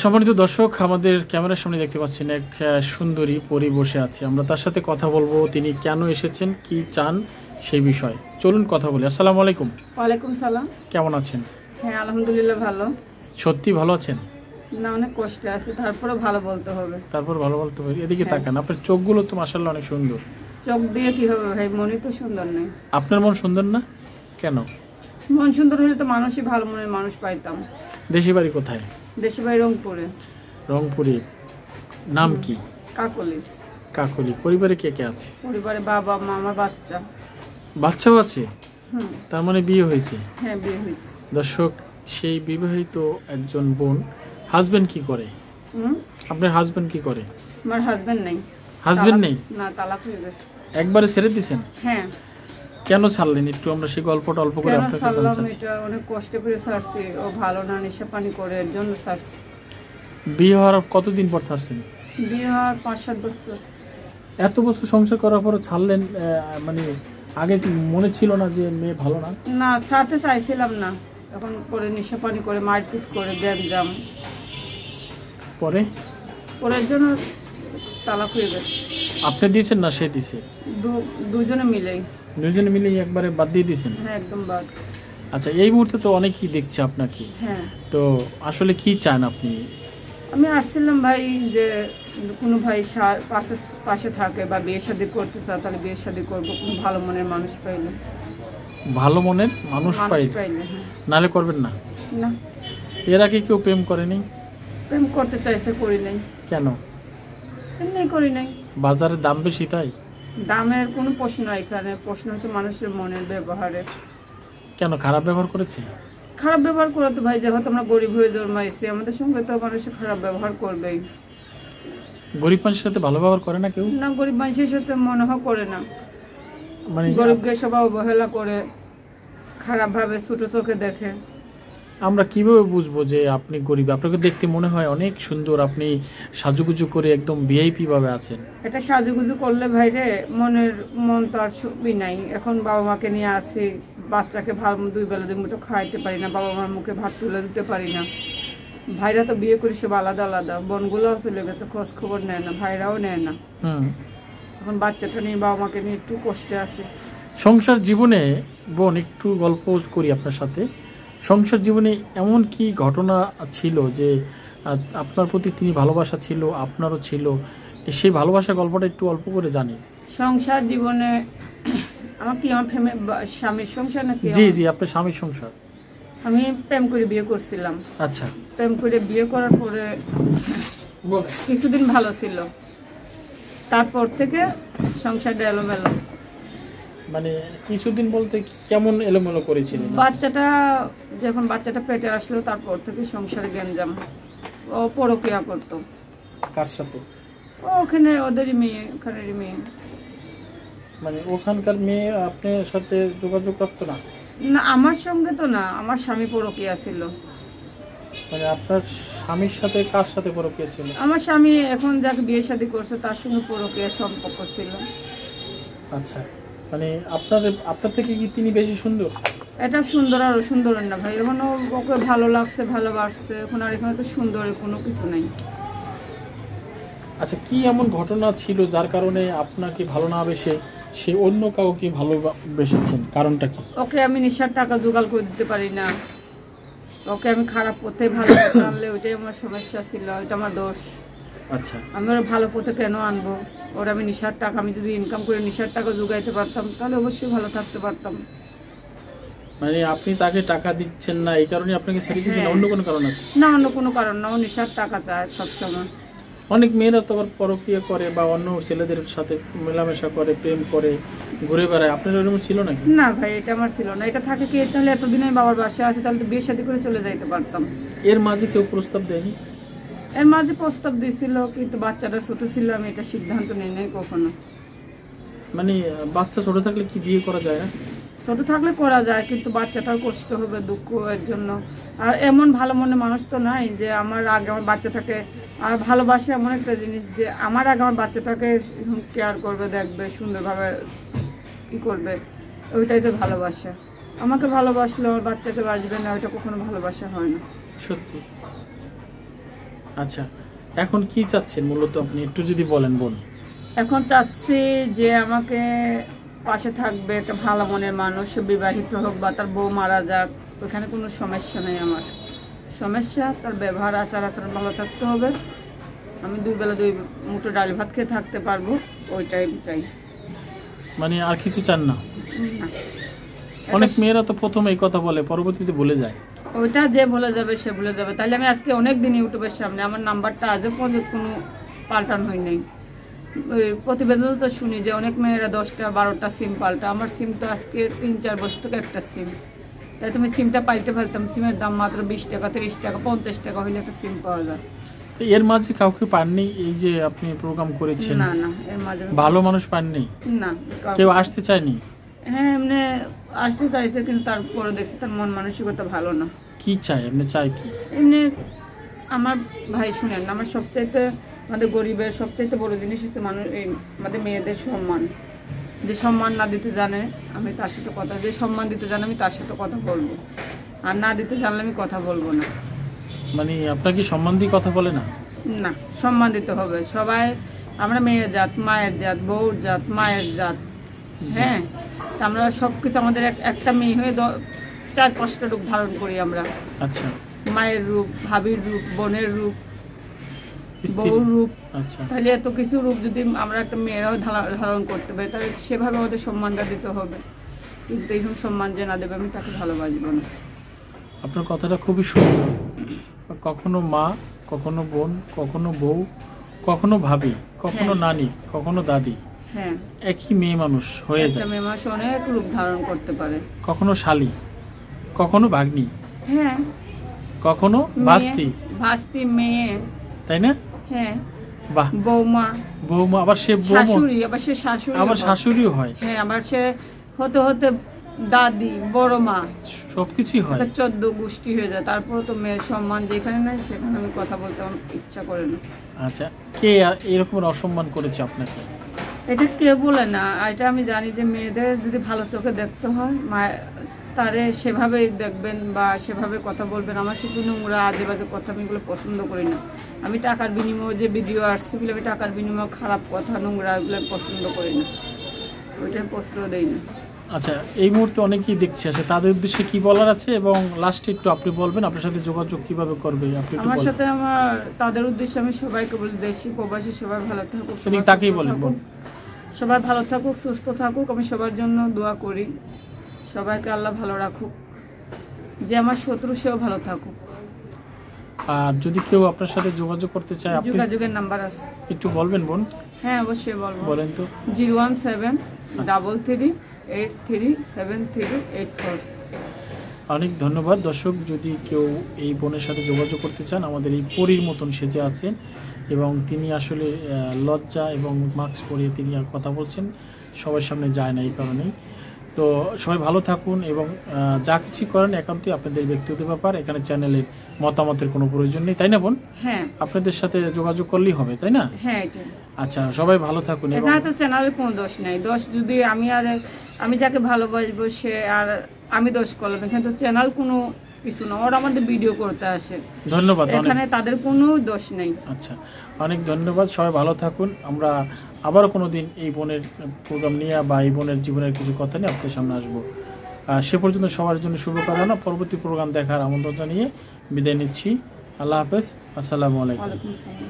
সম্মানিত দর্শক, আমাদের ক্যামেরার সামনে দেখতে পাচ্ছেন এক সুন্দরী পরী বসে আছে। আমরা তার সাথে কথা বলবো, তিনি কেন এসেছেন, কি চান সেই বিষয়ে। চলুন কথা বলি। আসসালামু আলাইকুম। ওয়ালাইকুম সালাম। কেমন আছেন? হ্যাঁ, আলহামদুলিল্লাহ ভালো। সত্যি ভালো আছেন? না, অনেক কষ্টে আছে, তারপরে ভালো বলতে হবে। তারপর ভালো বলতে হবে। এদিকে তাকান, আপনার চোখগুলো তো মাশাআল্লাহ অনেক সুন্দর। চোখ দিয়ে কি হবে ভাই, মনই তো সুন্দর নেই। আপনার মন সুন্দর না কেন? মন সুন্দর হলে তো মানুষই ভালো মনের মানুষ পাইতাম। দেশি বাড়ি কোথায়? দেশে বাড়ি রংপুরে। রংপুরে। নাম কি? কাকলি। কাকলি। পরিবারে কে কে আছে? পরিবারে বাবা মা, আমার বাচ্চা। বাচ্চাও আছে? তার মানে বিয়ে হয়েছে? হ্যাঁ, বিয়ে হয়েছে। দর্শক, সেই বিবাহিত একজন বোন। হাজবেন্ড কি করে? আপনার হাজবেন্ড কি করে? আমার হাজবেন্ড নেই। হাজবেন্ড নেই? না, তালাক হয়ে গেছে। একবারে ছেড়ে দিয়েছেন? হ্যাঁ। কেন ছাড়লেন? একটু আমরা সেই গল্পটা অল্প করে আপনার কাছে জানতে চাই। এটা অনেক কষ্ট করে ছাড়ছি। ও ভালো না, নেশা পানি করে, এর জন্য ছাড়ছি। বিয়ে হওয়ার কতদিন পর ছাড়ছেন? বিয়ে হওয়ার 5-7 বছর। এত বছর সংসার করার পর ছাড়লেন? মানে আগে কি মনে ছিল না যে মেয়ে ভালো না? না, ছাড়তে চাইছিলাম না। এখন পরে নেশা পানি করে, মারপিট করে, গ্যাঞ্জাম পরে ওর জন্য তালাক হয়ে গেছে। আপনি দিয়েছেন না সে দিছে? দুজনে মিলেই। দুজনে মিলে একবারে বাদ দিয়ে দিয়েছেন? হ্যাঁ, একদম বাদ। আচ্ছা, এই মুহূর্তে তো অনেকেই দেখছে আপনাকে। হ্যাঁ। তো আসলে কি চান আপনি? আমি আসছিলাম ভাই, যে কোনো ভাই পাশে থাকে বা বিয়ে শাদী করতে চায়, তাহলে বিয়ে শাদী করবো, কোনো ভালো মনের মানুষ পাইলে। ভালো মনের মানুষ পাইলে? হ্যাঁ। নাহলে করবেন না? না। এর আগে কেউ প্রেম করেনি? প্রেম করতে চাইছে, করি নাই। কেন? এমনি করি নাই। বাজারের দাম বেশি তাই? দামের কোনো প্রশ্ন নয় এখানে, প্রশ্ন হচ্ছে মানুষের মনের ব্যবহারের। কেন খারাপ ব্যবহার করেছে? খারাপ ব্যবহার করে তো ভাই, যেহেতু আমরা গরিব হয়ে জন্মাইছি, আমাদের সঙ্গে তো মানুষের খারাপ ব্যবহার করবেই। গরিব মানুষের সাথে ভালো ব্যবহার করে না কেউ? না, গরিব মানুষের সাথে মনে হয় করে না। মানে গরিবকে সবাই অবহেলা করে, খারাপ ভাবে, ছোট চোখে দেখে। আমরা কিভাবে বুঝবো যে আপনি গরিব? আপনাকে দেখতে মনে হয় অনেক সুন্দর, আপনি সাজুগুজু করে একদম ভিআইপি ভাবে আছেন। এটা সাজুগুজু করলে ভাই রে, মন তো আর ছবি নাই। এখন বাবা মাকে নিয়ে আছি, বাচ্চাকে ভালো 2 বেলা 2 মুঠো খাওয়াইতে পারি না, বাবা মার মুখে ভাত তুলে দিতে পারি না। ভাইরা তো বিয়ে করি সব আলাদা আলাদা, বোনগুলোও চলে গেছে, খোঁজ খবর নেয় না, ভাইরাও নেয় না। এখন বাচ্চাটা নিয়ে, বাবা মাকে নিয়ে একটু কষ্টে আছে। সংসার জীবনে বোন, একটু গল্প করি আপনার সাথে। সংসার জীবনে এমন কি ঘটনা ছিল যে আপনার প্রতি তিনি ভালোবাসা ছিল, আপনারও ছিল, সেই ভালোবাসার গল্পটা একটু অল্প করে জানি। সংসার জীবনে আমার কি, আমার স্বামীর সংসার নাকি? জি জি, আপনার স্বামীর সংসার। আমি প্রেম করে বিয়ে করছিলাম। আচ্ছা। প্রেম করে বিয়ে করার পরে কিছুদিন ভালো ছিল, তারপর থেকে সংসারটা এলোমেলো। মানে কিছুদিন বলতে কেমন এলোমেলো করেছিলেন? বাচ্চাটা পেটে আসলো, তারপর থেকে সংসারে গ্যাঞ্জাম। ও পরকীয়া করতো। কার সাথে? ওখানে ওদেরই মেয়ে, ওখানেরই মেয়ে। মানে ওখানকার মেয়ে আপনার সাথে যোগাযোগ রাখতো না? না, আমার সঙ্গে তো না, আমার স্বামী পরকীয়া ছিল। মানে আপনার স্বামীর সাথে কার সাথে পরকীয়া ছিল? আমার স্বামী এখন যাকে বিয়ে শাদী করছে তার সঙ্গে পরকীয়া সম্পর্ক ছিল। আচ্ছা, মানে আপনার থেকে কি তিনি বেশি সুন্দর? এটা সুন্দর আর সুন্দর না ভাই, এখন ওকে ভালো লাগছে, ভালোবাসছে, এখন আর এখানে তো সুন্দরের কোনো কিছু নেই। আচ্ছা, কি এমন ঘটনা ছিল যার কারণে আপনাকে ভালো না বেসে সে অন্য কাউকে ভালোবেসেছেন? কারণটা কি? ওকে আমি নেশার টাকা জোগাড় করে দিতে পারি না, ওকে আমি খারাপ পথে ভালো পথে আনলে ওইটাই আমার সমস্যা ছিল, এটা আমার দোষ। আচ্ছা। আমি ওরা ভালো পথে কেন আনবো? ওরা আমি নেশার টাকা, আমি যদি ইনকাম করে নেশার টাকা জোগাইতে পারতাম তাহলে অবশ্যই ভালো থাকতে পারতাম। মানে আপনি তাকে টাকা দিচ্ছেন না, এই কারণে আপনাকে ছেড়ে দিয়েছেন? অন্য কোনো কারণ আছে? না, অন্য কোনো কারণ না, ও নেশার টাকা চায় সবসময়। অনেক মেয়েরা তো আবার পরকীয়া করে বা অন্য ছেলেদের সাথে মেলামেশা করে, প্রেম করে, ঘুরে বেড়ায়। আপনার ওরকম ছিল নাকি? না ভাই, এটা আমার ছিল না। এটা থাকে কি, তাহলে এতদিন আমি বাবার বাসায় আছি, তাহলে তো বিয়ে শাদী করে চলে যাইতে পারতাম। এর মাঝে কেউ প্রস্তাব দেয়নি? এর মাঝে প্রস্তাব দিয়েছিল, কিন্তু বাচ্চাটা ছোট ছিল, আমি এটা সিদ্ধান্ত নিই নাই কখনো। মানে বাচ্চা ছোট থাকলে কি বিয়ে করা যায় না? ছোট থাকলে করা যায়, কিন্তু বাচ্চাটাও কষ্ট হবে, দুঃখ এর জন্য। আর এমন ভালো মনে মানুষ তো নাই যে আমার আগে আমার বাচ্চাটাকে, আর ভালোবাসে এমন একটা জিনিস যে আমার আগে আমার বাচ্চাটাকে কেয়ার করবে, দেখবে, সুন্দরভাবে ই করবে, ওইটাই তো ভালোবাসা। আমাকে ভালোবাসলো, আমার বাচ্চাকে বাঁচবে না, ওইটা কখনো ভালোবাসা হয় না। সত্যি। আচ্ছা, এখন কি চাচ্ছেন মূলত আপনি একটু যদি বলেন বোন? এখন চাচ্ছি যে আমাকে পাশে থাকবে একটা ভালো মনের মানুষ, বিবাহিত হোক বা তার বউ মারা যাক, ওখানে কোনো সমস্যা নেই। আমার সমস্যা তার ব্যবহার আচার আচরণ ভালো থাকতে হবে। আমি 2 বেলা 2 মুঠো ডাল ভাত খেয়ে থাকতে পারবো, ওইটাই চাই। মানে আর কিছু চান না? না, অনেক মেয়েরা তো প্রথমে এই কথা বলে, পরবর্তীতে ভুলে যায়। ওইটা যে ভুলে যাবে সে ভুলে যাবে। তাহলে আমি আজকে অনেক দিন ইউটিউবের সামনে, আমার নাম্বারটা আজও পর্যন্ত কোনো পাল্টান হয় নাই। ওই প্রতিবেদন তো শুনি যে অনেক মেয়েরা 10টা 12টা সিম পাল্টা। আমার সিম তো আজকে 3-4 বছর থেকে একটা সিম। তাই তুমি সিমটা পাল্টে ফেলতাম। সিমের দাম মাত্র 20 টাকা, 30 টাকা, 50 টাকা হইলে একটা সিম পাওয়া যায়। তো এর মাঝে কাউকে পাননি? এই যে আপনি প্রোগ্রাম করেছেন, না না, এর মাঝে ভালো মানুষ পাননি? না, কেউ আসতে চায়নি? হ্যাঁ এমনি আসতে চাইছে, কিন্তু তারপরে দেখছি তার মন মানসিকতা ভালো না। কি চাই আপনি, চাই কি? এমনি আমার ভাই শুনেন, আমার সবচাইতে আমাদের গরিবের সবচাইতে বড় জিনিস হচ্ছে মানুষ, এই আমাদের মেয়েদের সম্মান। যে সম্মান না দিতে জানে আমি তার সাথে কথা, যে সম্মান দিতে জানে আমি তার সাথে কথা বলবো, আর না দিতে জানলে আমি কথা বলবো না। মানে আপনাকে সম্মান দিয়ে কথা বলে না? না, সম্মান দিতে হবে। সবাই আমরা মেয়ের জাত, মায়ের জাত, বউর জাত, মায়ের জাত। হ্যাঁ, তা আমরা সব কিছু আমাদের একটা মেয়ে হয়ে 4-5টা রূপ ধারণ করি আমরা। আচ্ছা, মায়ের রূপ, ভাবির রূপ, বোনের রূপ, স্ত্রী। বউর রূপ। আচ্ছা, তাহলে এত কিছু রূপ যদি আমরা একটা মেয়েরাও ধারণ করতে পারি, তাহলে সেভাবে আমাদের সম্মানটা দিতে হবে। কিন্তু এইরকম সম্মান যে না দেবে আমি তাকে ভালোবাসবো না। আপনার কথাটা খুবই সুন্দর। কখনো মা, কখনো বোন, কখনো বউ, কখনো ভাবি, কখনো হ্যাঁ। নানি, কখনো দাদি, হ্যাঁ, একই মেয়ে মানুষ হয়ে একটা যায়। মেয়ে মানুষ অনেক রূপ ধারণ করতে পারে। কখনো শালি, কখনো ভাগ্নি, হ্যাঁ, কখনো ভাস্তি, ভাস্তি, মেয়ে, তাই না? হ্যাঁ, বাহ, বৌমা, বৌমা, আবার সে বৌমা, শাশুড়ি, আবার সে শাশুড়ি, আবার শাশুড়িও হয়। হ্যাঁ, আবার সে হতে হতে দাদি, বড় মা, সবকিছুই হয়। 14 গোষ্ঠী হয়ে যায়। তারপরে তো মেয়ের সম্মান যেখানে নাই সেখানে আমি কথা বলতে আমার ইচ্ছা করে না। আচ্ছা, কে এরকম অসম্মান করেছে আপনাকে? এটা কে বলে না, এটা আমি জানি যে মেয়েদের যদি ভালো চোখে দেখতে হয় তারে সেভাবেই দেখবেন বা সেভাবে কথা বলবেন। আমার শুধু নোংরা আজে বাজে কথা আমি এগুলো পছন্দ করি না। আমি টাকার বিনিময়ে যে ভিডিও আসছে বলে আমি টাকার বিনিময়ে খারাপ কথা নোংরা এগুলো পছন্দ করি না, ওইটাই পছন্দ দেই না। আচ্ছা, এই মুহূর্তে অনেকেই দেখছে আসে, তাদের উদ্দেশ্যে কি বলার আছে এবং লাস্টে একটু আপনি বলবেন আপনার সাথে যোগাযোগ কিভাবে করবে আপনি একটু আমার বলবেন। সাথে তাদের উদ্দেশ্যে আমি সবাইকে বলি, দেশি প্রবাসী সবাই ভালো থাকুক, তিনি সবাই তাকেই সুস্থ বলেন, থাকুক। সবাই ভালো থাকুক, সুস্থ থাকুক, আমি সবার জন্য দোয়া করি। সবাইকে আল্লাহ ভালো রাখুক, যে আমার শত্রু সেও ভালো থাকুক। আর যদি কেউ আপনার সাথে যোগাযোগ করতে চায় আপনি যোগাযোগের নাম্বার আছে? একটু বলবেন বোন? হ্যাঁ, অবশ্যই বলবো। বলেন তো। 01733837384। অনেক ধন্যবাদ দর্শক। যদি কেউ এই বোনের সাথে যোগাযোগ করতে চান, আমাদের এই পরীর মতন সেজে আছেন এবং তিনি আসলে লজ্জা এবং মাস্ক পরিয়ে তিনি আর কথা বলছেন, সবার সামনে যায় না এই কারণেই। তো সবাই ভালো থাকুন এবং যা কিছু করেন একান্তই আপনাদের ব্যক্তিগত ব্যাপার, এখানে চ্যানেলের মতামতের কোনো প্রয়োজন নেই, তাই না বোন? হ্যাঁ, আপনাদের সাথে যোগাযোগ করলেই হবে, তাই না? হ্যাঁ, এটাই। আচ্ছা, সবাই ভালো থাকুন। এবং এখানে তো চ্যানেলের কোনো দোষ নাই। দোষ যদি আমি যাকে ভালোবাসবো সে আর আমি দোষ করলাম, এখানে তো চ্যানেল কোনো কিছু না, ওরা আমাদের ভিডিও করতে আসে। ধন্যবাদ। এখানে তাদের কোনো দোষ নেই। আচ্ছা, অনেক ধন্যবাদ। সবাই ভালো থাকুন। আমরা আবারও কোনো দিন এই বোনের প্রোগ্রাম নিয়ে বা এই বোনের জীবনের কিছু কথা নিয়ে আপনাদের সামনে আসবো। সে পর্যন্ত সবার জন্য শুভকামনা। পরবর্তী প্রোগ্রাম দেখার আমন্ত্রণ জানিয়ে বিদায় নিচ্ছি। আল্লাহ হাফেজ। আসসালামু আলাইকুম। ওয়ালাইকুম আসসালাম।